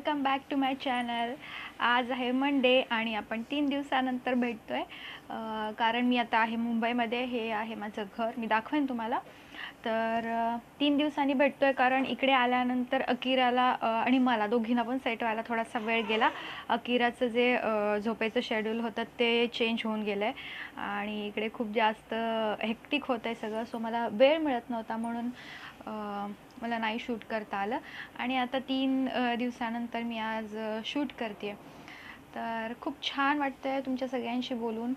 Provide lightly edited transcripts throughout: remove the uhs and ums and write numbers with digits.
Welcome back to my channel. आज आहे Monday आणि आपण 3 दिवसानंतर भेटतोय कारण मी आता आहे मुंबईमध्ये। हे आहे माझं घर, मी दाखवेन तुम्हाला। तर 3 दिवसांनी भेटतोय कारण इकडे आल्यानंतर अकिराला आणि मला दोघींना पण सेट व्हायला थोडासा वेळ गेला। अकिराचं जे झोपेचं शेड्यूल होतं ते चेंज होऊन गेलं आहे आणि इकडे खूप जास्त हेक्टिक होतं आहे सगळं, सो मला वेळ मिळत नव्हता म्हणून मला नाही शूट करता आलं। आणि आता 3 दिवसानंतर मी आज शूट करते, तर खूप छान वाटतंय तुमच्या सगळ्यांशी बोलून।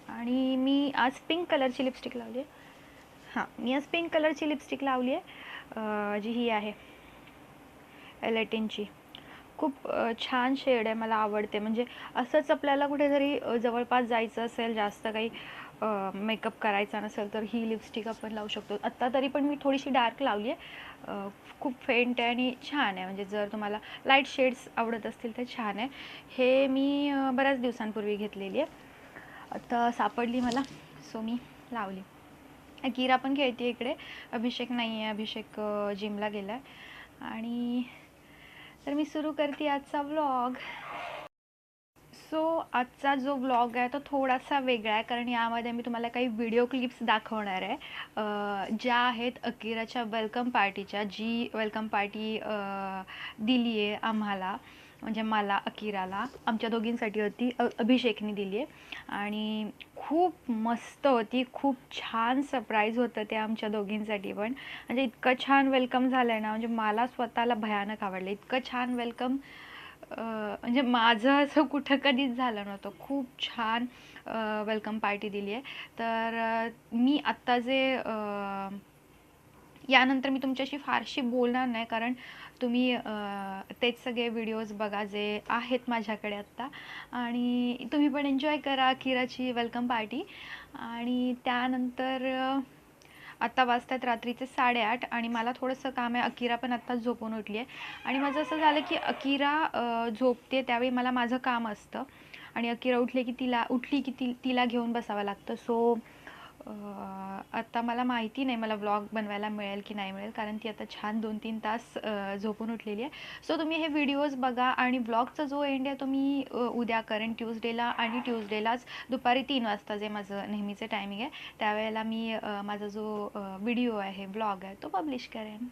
आणि मी आज पिंक कलरची लिपस्टिक लावली आहे। मी आज पिंक कलरची लिपस्टिक लावली आहे, जी ही आहे एलेटिनची। खूप छान शेड आहे, मला आवडते। म्हणजे असंच आपल्याला कुठेतरी जवळपास जायचं असेल, जास्त काही मेकअप करायचा नसेल तर ही लिपस्टिक आपण लावू शकतो। आत्ता तरी पण मी थोडीशी डार्क लावली आहे, खूप फेंट आहे आणि छान आहे। म्हणजे जर तुम्हाला लाईट शेड्स आवडत असतील तर छान आहे। हे मी बऱ्याच दिवसांपूर्वी घेतलेली आहे, आता सापडली मला, सो मी लावली। अकिरा पण खेळते इकडे, अभिषेक नाही आहे, अभिषेक जिमला गेला आहे। आणि तर मी सुरू करते आजचा व्लॉग। सो आजचा जो व्लॉग आहे तो थोडासा वेगळा आहे, कारण यामध्ये मी तुम्हाला काही व्हिडिओ क्लिप्स दाखवणार आहे ज्या आहेत अकिराच्या वेलकम पार्टीच्या। जी वेलकम पार्टी दिली आहे आम्हाला, म्हणजे मला, अकिराला, आमच्या दोघींसाठी होती। अभिषेकने दिली आहे आणि खूप मस्त होती, खूप छान सरप्राईज होतं ते आमच्या दोघींसाठी पण। म्हणजे इतकं छान वेलकम झालं आहे ना, म्हणजे मला स्वतःला भयानक आवडलं। इतकं छान वेलकम म्हणजे माझं असं कुठं कधीच झालं नव्हतं। खूप छान वेलकम पार्टी दिली आहे। तर मी आत्ता जे यानंतर मी तुमच्याशी फारशी बोलणार नाही, कारण तुम्ही तेच सगळे व्हिडिओज बघा जे आहेत माझ्याकडे आत्ता, आणि तुम्ही पण एन्जॉय करा अकिराची वेलकम पार्टी। आणि त्यानंतर आत्ता वाजतात रात्रीचे 8:30 आणि मला थोडंसं काम आहे। अकिरा पण आत्ताच झोपून उठली आहे आणि माझं असं झालं की अकिरा झोपते त्यावेळी मला माझं काम असतं आणि अकिरा उठली की तिला घेऊन बसावं लागतं। सो आता मला माहिती नाही मला व्लॉग बनवायला मिळेल की नाही मिळेल, कारण ती आता छान 2-3 तास झोपून उठलेली आहे। सो तुम्ही हे व्हिडिओज बघा आणि व्लॉगचा जो एंड आहे तो मी उद्या करेन ट्यूसडेला, आणि ट्यूसडेलाच दुपारी 3 वाजता जे माझं नेहमीचं टायमिंग आहे त्यावेळेला मी माझा जो व्हिडिओ आहे, व्लॉग आहे, तो पब्लिश करेन।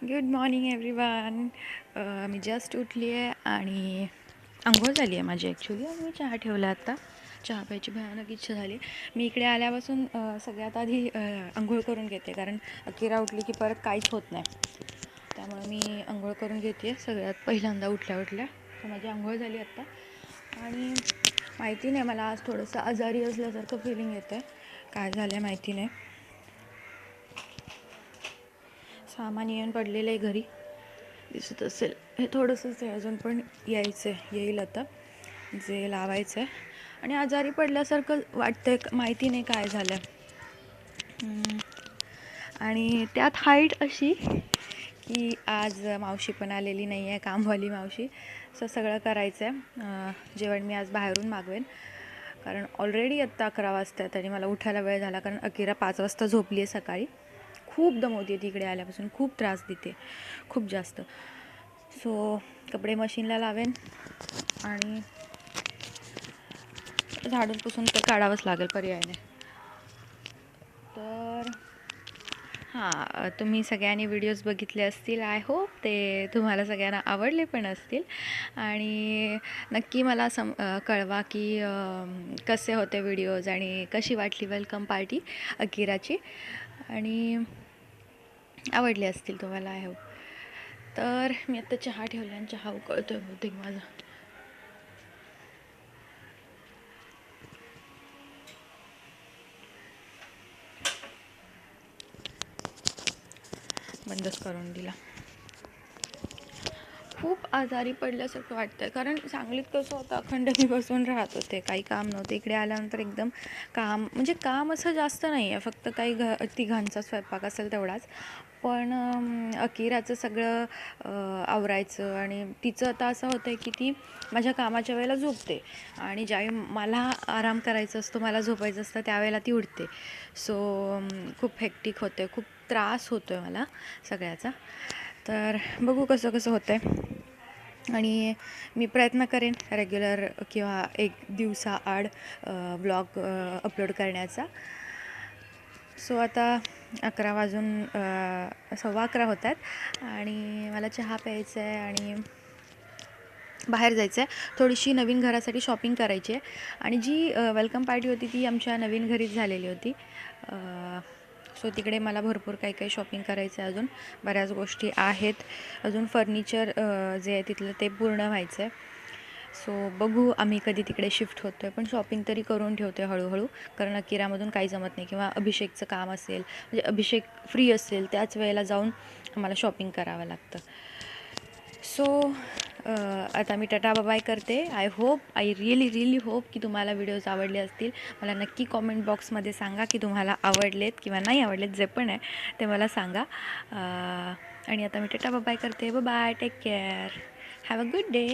Good morning everyone. मी जस्ट उठली आहे आणि अंघोळ झाली आहे माझी ॲक्च्युली, आणि मी चहा ठेवला आता. चहा प्यायची भयानक इच्छा झाली. मी इकडे आल्यापासून सगळ्यात आधी अंघोळ करून घेते, कारण अकिरा उठली की परत काहीच होत नाही. त्यामुळे मी अंघोळ करून घेते सगळ्यात पहिल्यांदा उठल्या उठल्या. तर माझी अंघोळ झाली आत्ता. आणि माहिती नाही, मला आज थोडंसं आजारी असल्यासारखं फिलिंग येतं आहे. काय झालं आहे माहिती नाही. सामान येऊन पडलेलं आहे घरी, दिसत असेल. हे थोडंसंच आहे अजून, पण यायचं आहे, येईल आता, जे लावायचं आहे. आणि आजारी पडल्यासारखं वाटतं आहे, माहिती नाही काय झालं आहे. आणि त्यात हाईट अशी की आज मावशी पण आलेली नाही आहे, कामवाली मावशी. सगळं करायचं आहे. जेवण मी आज बाहेरून मागवेन, कारण ऑलरेडी आत्ता 11 वाजतात आणि मला उठायला वेळ झाला, कारण अकिरा 5 वाजता झोपली आहे सकाळी. खूप दमवते तिकडे आल्यापासून, खूप त्रास देते, खूप जास्त. सो कपडे मशीनला लावेन आणि झाडून पुसून तर काढावंच लागेल, पर्याय नाही. तर हां, तुम्ही सगळ्यांनी व्हिडिओज बघितले असतील. आय होप ते तुम्हाला सगळ्यांना आवडले पण असतील. आणि नक्की मला कळवा की कसे होते व्हिडिओज आणि कशी वाटली वेलकम पार्टी अकिराची, आणि आवडले असतील तुम्हाला, आय होप. तर मी आत्ता चहा ठेवला आणि चहा उकळतो आहे बहुतेक माझा. बंदच करून दिला. खूप आजारी पडल्यासारखं वाटतं आहे, कारण सांगलीत कसं होतं, अखंड मी बसून राहत होते, काही काम नव्हते. इकडे आल्यानंतर एकदम काम, म्हणजे काम असं जास्त नाही आहे, फक्त काही तिघांचा स्वयंपाक असेल तेवढाच. पण अकिराचं सगळं आवरायचं. आणि तिचं आता असं होतं आहे की ती माझ्या कामाच्या वेळेला झोपते, आणि ज्यावेळी मला आराम करायचा असतो, मला झोपायचं असतं, त्यावेळेला ती उठते. सो खूप हेक्टिक होते, खूप त्रास होतो आहे मला सगळ्याचा. तर बघू कसं कसं होतं आहे. आणि मी प्रयत्न करेन रेग्युलर किंवा एक दिवसाआड व्लॉग अपलोड करण्याचा. सो आता 11 वाजून 11:15 होत आहेत आणि मला चहा प्यायचा आहे आणि बाहेर जायचं आहे. थोडीशी नवीन घरासाठी शॉपिंग करायची आहे. आणि जी वेलकम पार्टी होती ती आमच्या नवीन घरीच झालेली होती. सो तिकडे मला भरपूर काही काही शॉपिंग करायचं आहे. अजून बऱ्याच गोष्टी आहेत. अजून फर्निचर जे आहे तिथलं ते पूर्ण व्हायचं आहे. सो बघू आम्ही कधी तिकडे शिफ्ट होतो आहे, पण शॉपिंग तरी करून ठेवतो आहे हळूहळू, कारण अकिरामधून काही जमत नाही. किंवा अभिषेकचं काम असेल, म्हणजे अभिषेक फ्री असेल त्याच वेळेला जाऊन आम्हाला शॉपिंग करावं लागतं. सो आता मी टाटा बाय करते. आय रिअली होप की तुम्हाला व्हिडिओज आवडले असतील. मला नक्की कॉमेंट बॉक्समध्ये सांगा की तुम्हाला आवडलेत किंवा नाही आवडलेत, जे पण आहे ते मला सांगा. आणि आता मी टाटा बाय करते. Bye, take care, have a good day.